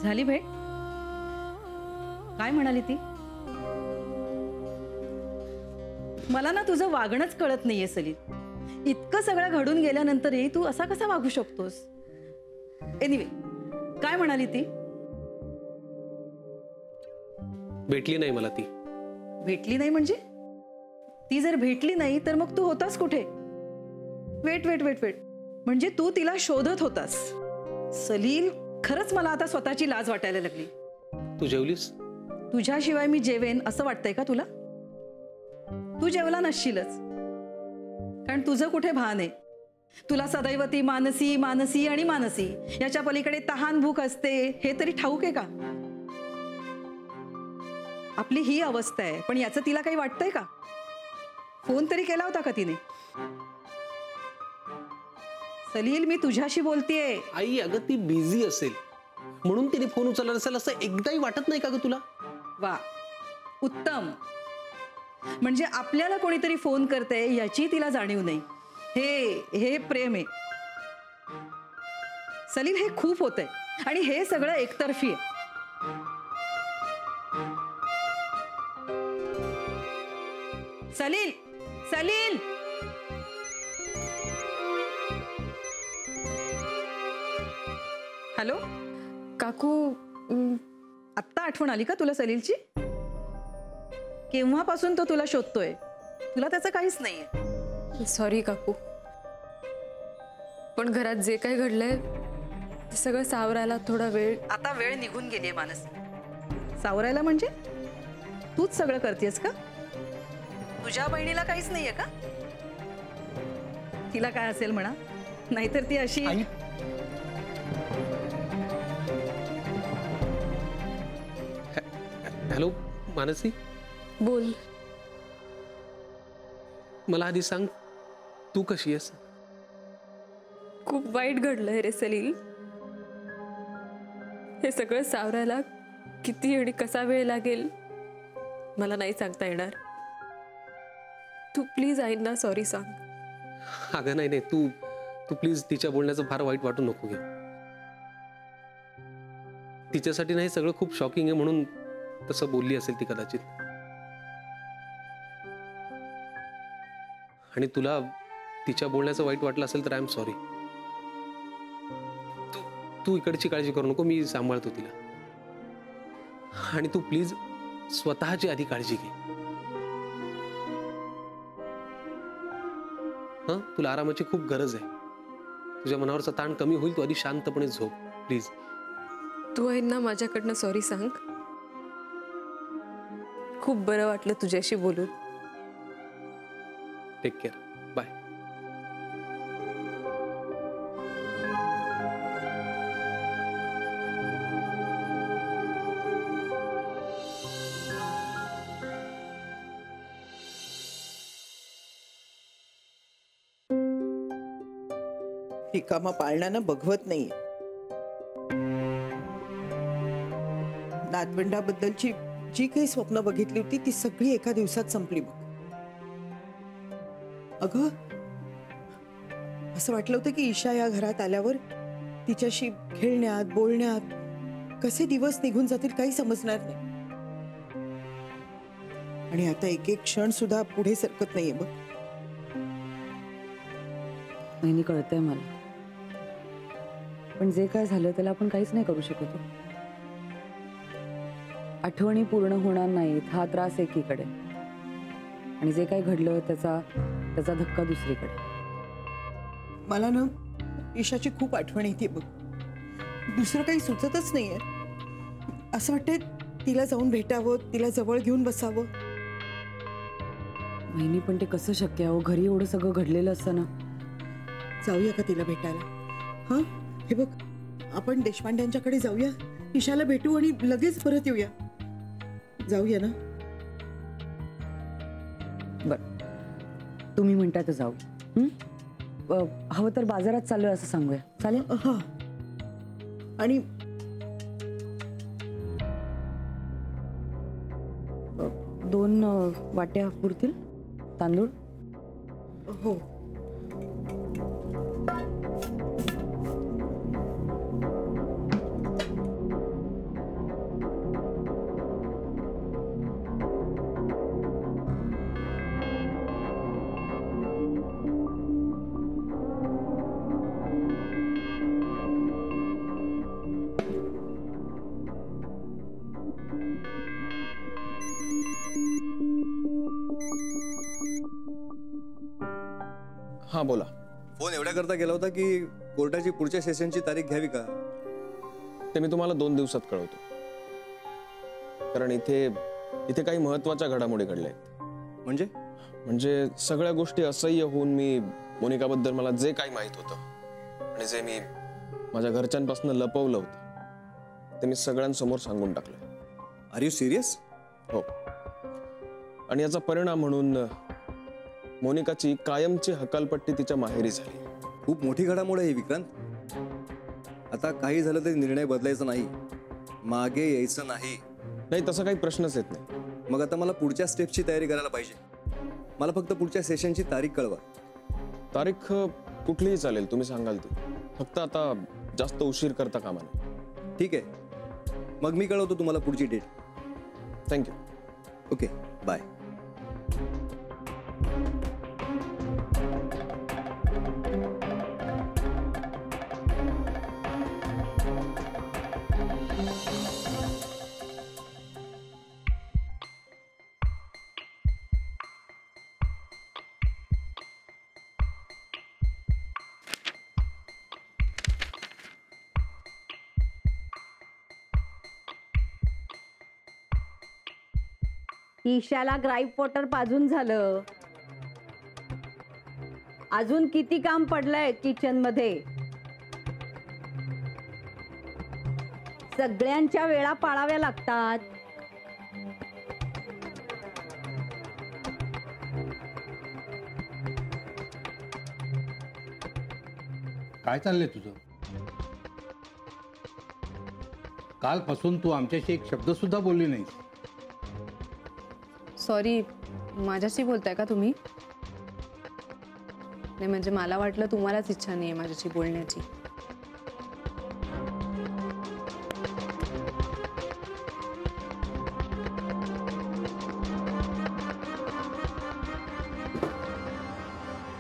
झाली भेट? काय म्हणाली ती? मला ना तुझं वागणंच कळत नाहीये सलील. इतकं सगळं घडून गेल्यानंतरही तू असा कसा वागू शकतोस? एनिवे, काय म्हणाली ती? भेटली नाही मला ती. भेटली नाही म्हणजे? ती जर भेटली नाही तर मग तू होतास कुठे? वेट वेट वेट वेट, म्हणजे तू तिला शोधत होतास? सलील, खरंच मला आता स्वतःची लाज वाटायला लागली. तू जेवलीस? तुझ्याशिवाय मी जेवेन असं वाटतंय का तुला? तू जेवला नसशीलच, कारण तुझं कुठे भान आहे. तुला सदैव ती मानसी मानसी आणि मानसी, याच्या पलीकडे तहान भूक असते हे तरी ठाऊक आहे का? आपली ही अवस्था आहे, पण याचं तिला काही वाटतंय का? फोन तरी केला होता का तिने? सलील, मी तुझ्याशी बोलतेय. आई, अगं ती बिझी असेल म्हणून तिने फोन उचलला नसेल असं एकदाही वाटत नाही का ग तुला? वा, उत्तम. म्हणजे आपल्याला कोणीतरी फोन करते याची तिला जाणीव नाही. हे प्रेम आहे सलील. हे खूप होतंय आणि हे सगळं एकतर्फी आहे. सलील, सलील, हॅलो काकू, आत्ता आठवण आली का तुला सलीलची? केव्हापासून तो तुला शोधतोय? तुला त्याचं काहीच नाहीये. सॉरी काकू, पण घरात जे काही घडलंय ते सगळं सावरायला थोडा वेळ. आता वेळ निघून गेलीये मानस. सावरायला म्हणजे तूच सगळं करतेस का? तुझ्या बहिणीला काहीच नाहीये का? तिला काय असेल म्हणा, नाहीतर ती अशी. हॅलो मानसी, बोल. मला आधी सांग, तू कशी आहेस? खूप वाईट घडलंय रे सलील. हे सगळं सावरायला किती आणि कसा वेळ लागेल मला नाही सांगता येणार. तू प्लीज आईंना सॉरी सांग. अगं नाही नाही, तू प्लीज तिच्या बोलण्याचं फार वाईट वाटू नको घे. तिच्यासाठी नाही सगळं खूप शॉकिंग आहे म्हणून तसं बोलली असेल ती कदाचित. आणि तुला तिच्या बोलण्याचं वाईट वाटलं असेल तर आय एम सॉरी. तू इकडची काळजी करू नको, मी सांभाळतो तिला. आणि तू प्लीज स्वतःची आधी काळजी घे. हं, तुला आरामाची खूप गरज आहे. तुझ्या मनावरचा ताण कमी होईल. तू आधी शांतपणे झोप प्लीज. तू आईंना माझ्याकडनं सॉरी सांग. खूप बरं वाटलं तुझ्याशी बोलून. Take care. बाय. रिकामा पाळण्यानं बघवत नाही. नातवंडाबद्दलची जी काही स्वप्न बघितली होती ती सगळी एका दिवसात संपली बघ. अगं, असं वाटलं होतं की ईशा या घरात आल्यावर तिच्याशी खेळण्यात बोलण्यात कसे दिवस निघून जातील काही समजणार नाही. आणि आता एक एक क्षण सुद्धा पुढे सरकत नाहीये बघ. महिनी, कळतंय मला, पण जे काय झालं त्याला आपण काहीच नाही करू शकत. आठवणी पूर्ण होणार नाहीत हा त्रास एकीकडे, आणि जे काही घडलं त्याचा धक्का दुसरीकडे. मला ना ईशाची खूप आठवण येते बघ. दुसरं काही सुचतच नाहीये. असं वाटतंय तिला जाऊन भेटावं, तिला जवळ घेऊन बसावं. महिनी, पण ते कसं शक्य आहे? घरी एवढं सगळं घडलेलं असतं ना. जाऊया का तिला भेटायला? हा, हे बघ, आपण देशपांड्यांच्याकडे जाऊया, ईशाला भेटू आणि लगेच परत येऊया. जाऊया ना? बरं, तुम्ही म्हणता तर जाऊ. हवं तर बाजारात चाललोय असं सांगूया. चालेल? हा. आणि दोन वाट्या पुरतील तांदूळ? हो. हा बोला. फोन एवढ्या करता गेला होता की कोर्टाची पुढच्या सेशनची तारीख घ्यावी का? ते मी तुम्हाला 2 दिवसात कळवतो, कारण इथे काही महत्वाच्या घडामोडी घडल्या आहेत. म्हणजे सगळ्या गोष्टी असह्य होऊन मी मोनिकाबद्दल मला जे काही माहित होतं आणि जे मी माझ्या घरच्यांपासून लपवलं होतं ते मी सगळ्यांसमोर सांगून टाकलं. Are you serious? हो. आणि याचा परिणाम म्हणून मोनिकाची कायमची हकालपट्टी तिच्या माहेरी झाली. खूप मोठी घडामोड आहे विक्रांत. आता काही झालं तरी निर्णय बदलायचा नाही, मागे यायचं नाही. नाही, तसा काही प्रश्नच येत नाही. मग आता मला पुढच्या स्टेपची तयारी करायला पाहिजे. मला फक्त पुढच्या सेशनची तारीख कळवा. तारीख कुठलीही चालेल, तुम्ही सांगाल ती. फक्त आता जास्त उशीर करता कामा नये. ठीक आहे, मग मी कळवतो तुम्हाला पुढची डेट. थँक्यू. Okay, bye. ईशाला ग्राईप वॉटर पाजून झालं. अजून किती काम पडलंय किचन मध्ये. सगळ्यांच्या वेळा पाळाव्या लागतात. काय चाललंय तुझं? कालपासून तू आमच्याशी एक शब्द सुद्धा बोलली नाहीस. सॉरी, माझ्याशी बोलताय का तुम्ही? नाही, म्हणजे मला वाटलं तुम्हालाच इच्छा नाही आहे माझ्याशी बोलण्याची.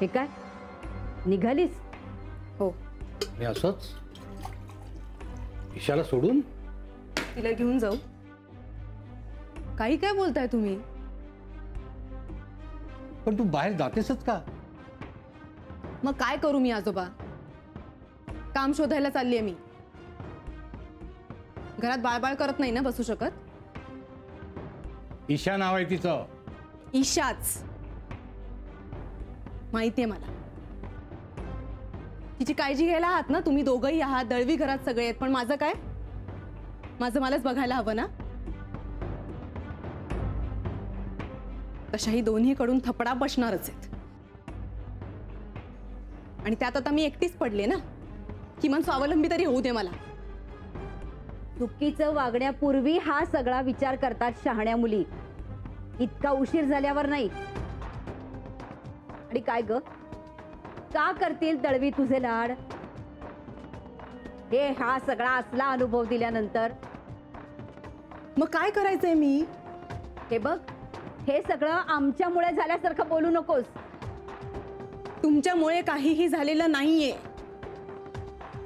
हे काय निघालीस? हो. आणि असंच ईशाला सोडून? तिला घेऊन जाऊ? काही काय बोलताय तुम्ही? पण तू बाहेर जातेसच का? मग काय करू मी आजोबा? काम शोधायला चाललीये मी. घरात बाळबाळ करत नाही ना बसू शकत. ईशा नाव आहे तिचं. ईशाच माहितीये मला. तिची काळजी घ्यायला आहात ना तुम्ही दोघंही आहात. दळवी घरात सगळे आहेत, पण माझं काय? माझं मलाच बघायला हवं ना. तशाही दोन्हीकडून थपडा बसणारच आहेत. आणि त्यात आता मी एकटीच पडले ना. किमान स्वावलंबी तरी होऊ दे मला. चुकीचं वागण्यापूर्वी हा सगळा विचार करतात शहाण्या मुली. इतका उशीर झाल्यावर नाही. आणि काय ग, का करतील दळवी तुझे लाड? हे हा सगळा असला अनुभव दिल्यानंतर मग काय करायचंय मी? हे बघ, हे सगळं आमच्यामुळे झाल्यासारखं बोलू नकोस. तुमच्यामुळे काहीही झालेलं नाहीये.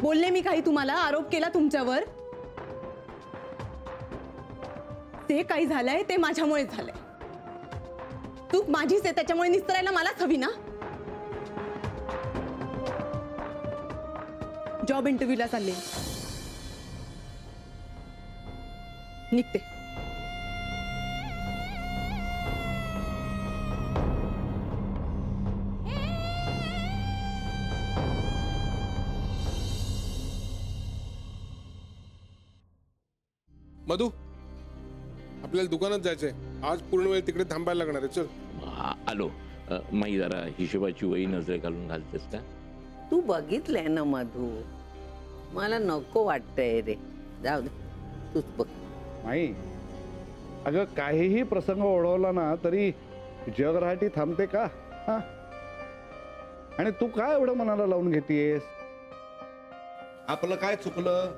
बोलले मी काही तुम्हाला? आरोप केला तुमच्यावर? ते काही झालंय ते माझ्यामुळे झालंय. चूक माझीच आहे, त्याच्यामुळे निस्तरायला मलाच हवी ना. जॉब इंटरव्ह्यूला चालले, निघते. मधू, आपल्याला दुकानात जायचंय. आज पूर्ण वेळ तिकडे थांबायला लागणार आहे. चल. आलो. माई जरा हिशोबाची वही नजर घालून घालतेस का? तू बघितलंय ना मधू, मला नको वाटतंय रे. जाऊ दे, तूच बघ. नाही अगं, काहीही प्रसंग ओढवला ना तरी जगराहाटी थांबते का? हा, आणि तू काय एवढं मनाला लावून घेतेस? आपलं काय चुकलं?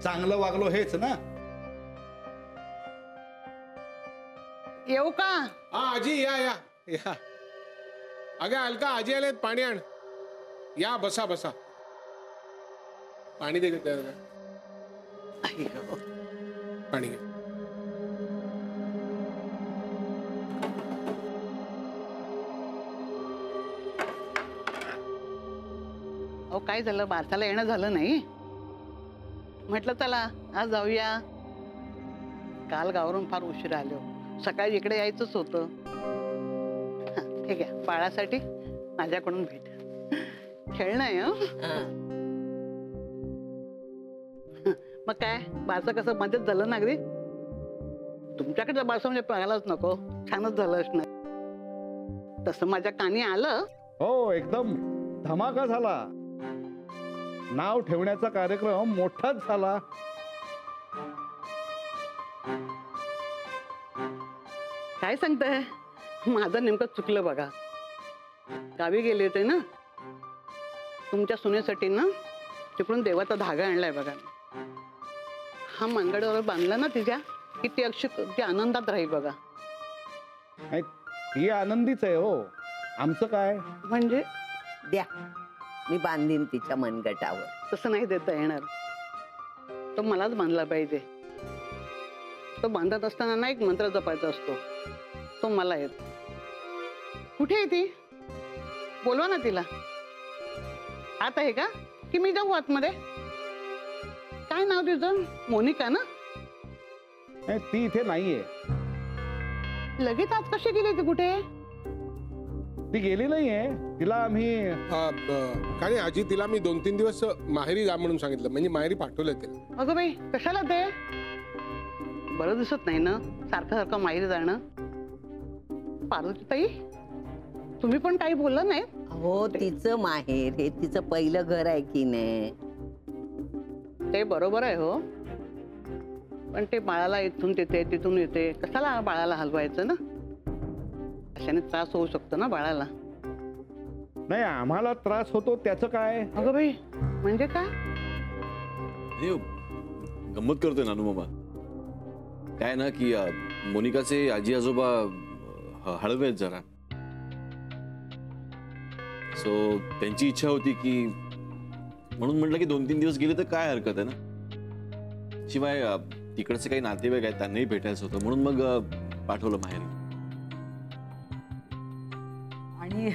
चांगलं वागलो हेच ना. येऊ का? हा आजी या या या. अगं अलका आजी आलेत, पाणी आण. या बसा बसा. पाणी दे त्याला. पाणी घे. अहो काय झालं, बारसाला येणं झालं नाही. म्हटलं चला आज जाऊया. काल गावावरून फार उशीर आलो. सकाळी इकडे यायचंच होतं. ठीक आहे, बाळासाठी माझ्याकडून भेट. खेळणं आहे मग काय, बारसं कसं मध्येच झालं ना अगदी. तुमच्याकडचं बारसं म्हणजे पाहायलाच नको, छानच झालं असणार. तसं माझ्या कानी आलं. हो, एकदम धमाका झाला. नाव ठेवण्याचा कार्यक्रम मोठाच झाला. काय सांगताय? माझं नेमकं चुकलं बघा. गावी गेले होते ना, तुमच्या सुनेसाठी ना तिकडून देवाचा धागा आणलाय बघा. हा मनगडावर बांधला ना तिच्या, की ती अक्षी आनंदात राहील बघा. ही आनंदीच आहे हो. आमचं काय म्हणजे? द्या, मी बांधीन तिच्या मनगटावर. तसं नाही देता येणार. तो मलाच बांधला पाहिजे. तो बांधत असताना ना एक मंत्र जपायचा असतो, तो मला येत. कुठे आहे ती? बोलवा ना तिला. आत आहे का, की मी जाऊ आतमध्ये? काय नाव तिचं? मोनिका ना? ती इथे नाहीये. लगेच आज कशी गेली ती? कुठे? ती गेली नाहीये. तिला आम्ही काय आजी, तिला मी 2-3 दिवस माहेरी जा म्हणून सांगितलं. म्हणजे माहेरी पाठवलं तिला. अगं बाई, कशाला ते? बरं दिसत नाही ना सारखं सारखं माहेरी जाणं. पार्वतीताई, तुम्ही पण काही बोललं नाही? हो, तिचं माहेर हे तिचं पहिलं घर आहे की नाही. ते बरोबर आहे हो, पण ते बाळाला इथून तिथे तिथून येते. कशाला बाळाला हलवायचं ना? अशाने त्रास होऊ शकतो ना बाळाला. नाही, आम्हाला त्रास होतो त्याचं काय? अगं बाई, म्हणजे काय? गंमत करतोय नानू मामा. काय ना की मोनिकाचे आजी आजोबा हळवे आहेत जरा. सो त्यांची इच्छा होती की, म्हणून म्हटलं की 2-3 दिवस गेले तर काय हरकत आहे ना. शिवाय तिकडचे काही नातेवाईक आहेत, त्यांनाही भेटायचं होतं, म्हणून मग पाठवलं माहेरी. आणि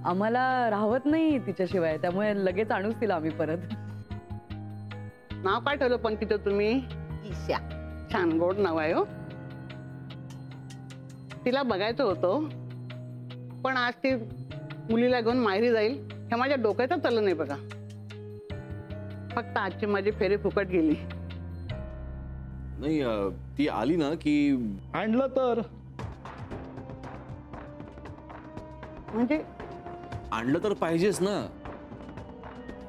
आम्हाला राहवत नाही तिच्याशिवाय, त्यामुळे लगेच आणूच तिला आम्ही परत. नाव काय ठेवलं पण तिथं तुम्ही? ईशा. छान गोड नाव आहे हो. तिला बघायचं होतं, पण आज ती मुलीला घेऊन माहेरी जाईल हे माझ्या डोक्यातच चाललं नाही बघा. फक्त आजची माझी फेरी फुकट गेली. नाही, ती आली ना की आणलं तर. म्हणजे आणलं तर पाहिजेच ना.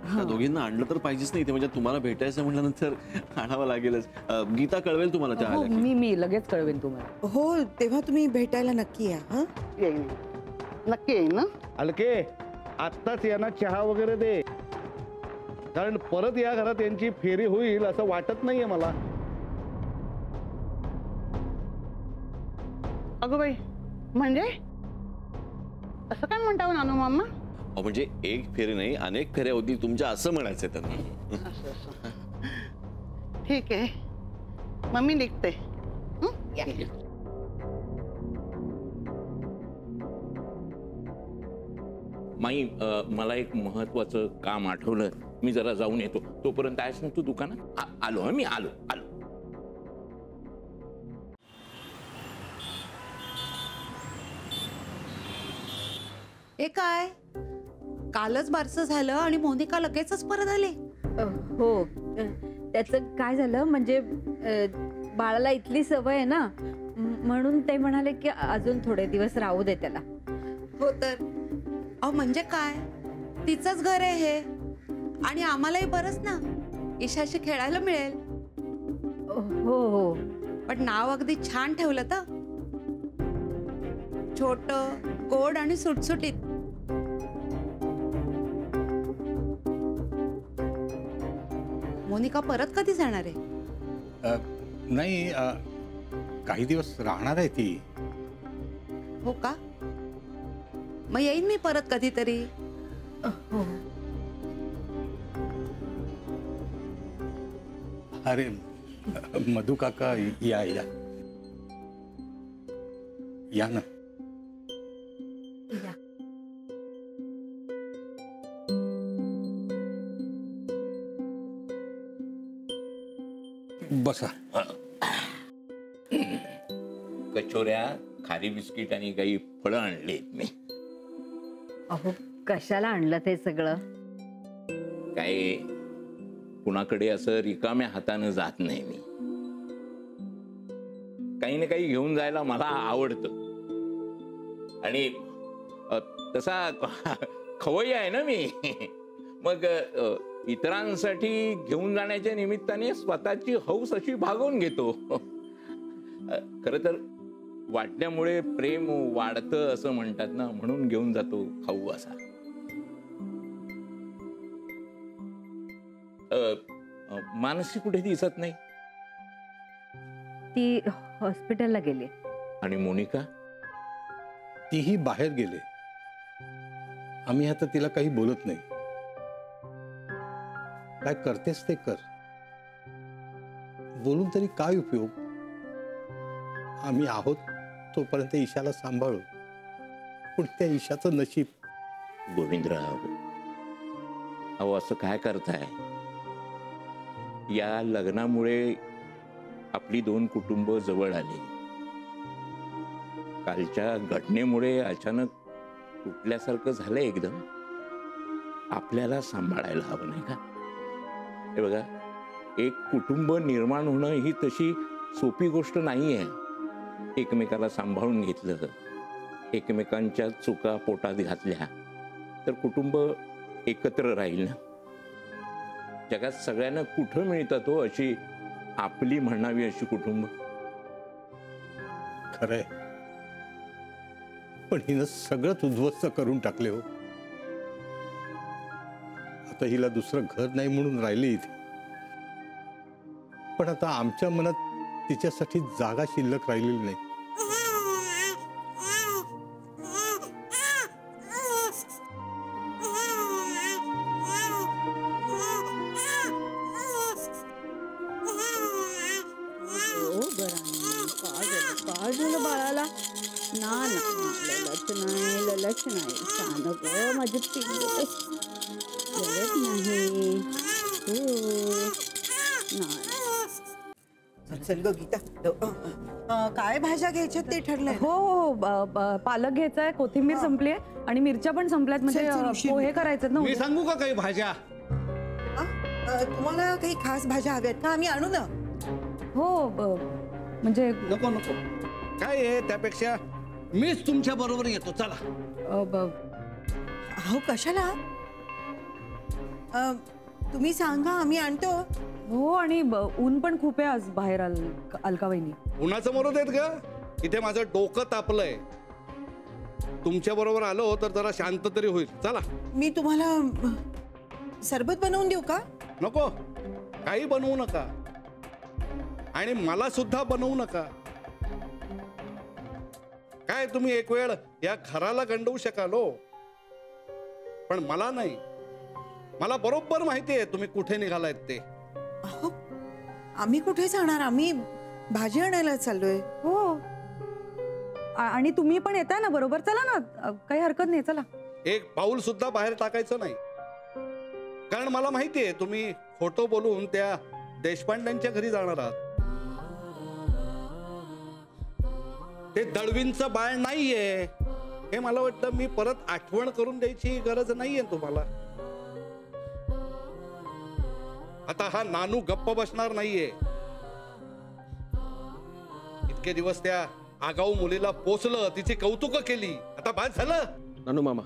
त्या दोघींना आणलं तर पाहिजेच नाही. ते म्हणजे तुम्हाला भेटायचं म्हटल्यानंतर आणावं लागेलच. गीता कळवेल तुम्हाला त्या हो, आल्या की. मी लगेच कळवेन तुम्हाला. हो, तेव्हा तुम्ही भेटायला नक्की या. हं? येईन, नक्की येईन ना. अलके, आत्ताच यांना चहा वगैरे दे, कारण परत या घरात यांची फेरी होईल असं वाटत नाहीये मला. अगं बाई, म्हणजे असं काय म्हणता नानू मामा? म्हणजे एक फेरी नाही, अनेक फेऱ्या होतील तुमच्या, असं म्हणायचं त्यांना. ठीक आहे, मग मी निघते. माई, मला एक महत्वाचं काम आठवलं. मी जरा जाऊन येतो. तोपर्यंत आहेस ना तू दुकानात? आलो मी, आलो. हे काय, कालच बारसं झालं आणि मोनिका लगेचच परत आले? हो, त्याचं काय झालं म्हणजे बाळाला इथली सवय आहे ना, म्हणून ते म्हणाले की अजून थोडे दिवस राहू दे त्याला. हो तर अहो, म्हणजे काय, तिचंच घर आहे हे, आणि आम्हालाही बरंच ना, ईशाशी खेळायला मिळेल. हो हो, पण नाव अगदी छान ठेवलं तर, छोट, गोड आणि सुटसुटीत. मोनिका परत कधी जाणार आहे? नाही, काही दिवस राहणार आहे ती. हो का? मग येईन मी परत कधीतरी. हो. अरे मधु काका, या या या ना. बसा. कचोऱ्या, खारी बिस्किट आणि काही फळं आणलीत मी. अहो कशाला आणलं ते सगळं? काय कुणाकडे असं रिकाम्या हातानं जात नाही मी. काही ना काही घेऊन जायला मला आवडतं. आणि तसा खवय्या आहे ना मी. मग इतरांसाठी घेऊन जाण्याच्या निमित्ताने स्वतःची हौस अशी भागवून घेतो. खरं तर वाटण्यामुळे प्रेम वाढतं असं म्हणतात ना, म्हणून घेऊन जातो खाऊ असा. मानसी कुठे दिसत नाही. ती हॉस्पिटलला गेली. आणि मोनिका? तीही बाहेर गेले. आम्ही आता तिला काही बोलत नाही. काय करतेस ते कर. बोलून तरी काय उपयोग. आम्ही आहोत तोपर्यंत ईशाला सांभाळू. पण त्या ईशाचं नशीब. गोविंदराव, अहो असं काय करताय? या लग्नामुळे आपली दोन कुटुंब जवळ आली. कालच्या घटनेमुळे अचानक तुटल्यासारखं झालं एकदम. आपल्याला सांभाळायला हवं नाही का? हे बघा, एक कुटुंब निर्माण होणं ही तशी सोपी गोष्ट नाही आहे. एकमेकाला सांभाळून घेतलं, एकमेकांच्या चुका पोटात घातल्या तर कुटुंब एकत्र राहील ना. जगात सगळ्यांना कुठं मिळतात हो अशी आपली म्हणावी अशी कुटुंब. खरंय, पण हिनं सगळंच उद्ध्वस्त करून टाकले हो. आता हिला दुसरं घर नाही म्हणून राहिली इथे. पण आता आमच्या मनात तिच्यासाठी जागा शिल्लक राहिलेली नाही. काय झालं बाळाला? ना ललच नाही छान ग माझी पिल्लू. ललच नाही. चल ग गीता, काय भाज्या घ्यायच्या ते ठरलंय? हो हो, पालक घ्यायचाय, कोथिंबीर संपली आहे आणि मिरच्या पण संपल्यात. म्हणजे पोहे करायचे ना. मी सांगू का काही भाज्या? तुम्हाला काही खास भाज्या हव्यात का? आम्ही आणू ना. हो, म्हणजे नको नको, काय आहे त्यापेक्षा मीच तुमच्या बरोबर येतो. चला. हो कशाला? तुम्ही सांगा, आम्ही आणतो. हो, आणि ऊन पण खूप आहे आज बाहेर. अलकावहिनी, उन्हाचं मरू देत ग. इथे माझं डोकं तापलंय. तुमच्या बरोबर आलो तर जरा शांत तरी होईल. चला. मी तुम्हाला सरबत बनवून देऊ का? नको, काही बनवू नका. आणि मला सुद्धा बनवू नका. काय तुम्ही एक वेळ या घराला गंडवू शकाल हो, पण मला नाही. मला बरोबर माहिती आहे तुम्ही कुठे निघालायत ते. आम्ही कुठे जाणार? आम्ही भाजी आणायला चाललोय. हो, आणि तुम्ही पण येताय ना बरोबर. चला ना, काही हरकत नाही. चला. एक पाऊल सुद्धा बाहेर टाकायचं नाही, कारण मला माहिती आहे तुम्ही खोटं बोलून त्या देशपांड्यांच्या घरी जाणार आहात. ते दळवींचं बाळ नाहीये हे मला वाटतं. मी परत आठवण करून द्यायची गरज नाहीये तुम्हाला. आता हा नानू गप्प बसणार नाहीये. इतके दिवस त्या आगाऊ मुलीला पोचलं, तिची कौतुक केली. आता बाद झालं. नानू मामा,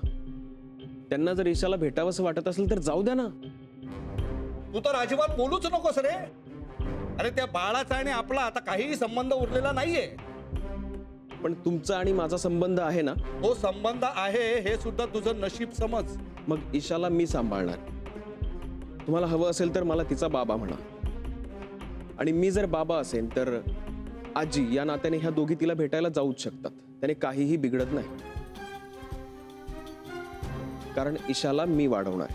त्यांना जर ईशाला भेटावंसं वाटत असेल तर जाऊ द्या ना. तू तर अजिबात बोलूच नकोस रे. अरे त्या बाळाचा आणि आपला आता काहीही संबंध उरलेला नाहीये. पण तुमचा आणि माझा संबंध आहे ना. हो, संबंध आहे हे सुद्धा तुझं नशीब समज. मग ईशाला मी सांभाळणार. तुम्हाला हवं असेल तर मला तिचा बाबा म्हणा, आणि मी जर बाबा असेल तर आजी या नात्याने ह्या दोघी तिला भेटायला जाऊच शकतात. त्याने काहीही बिघडत नाही, कारण ईशाला मी वाढवणार.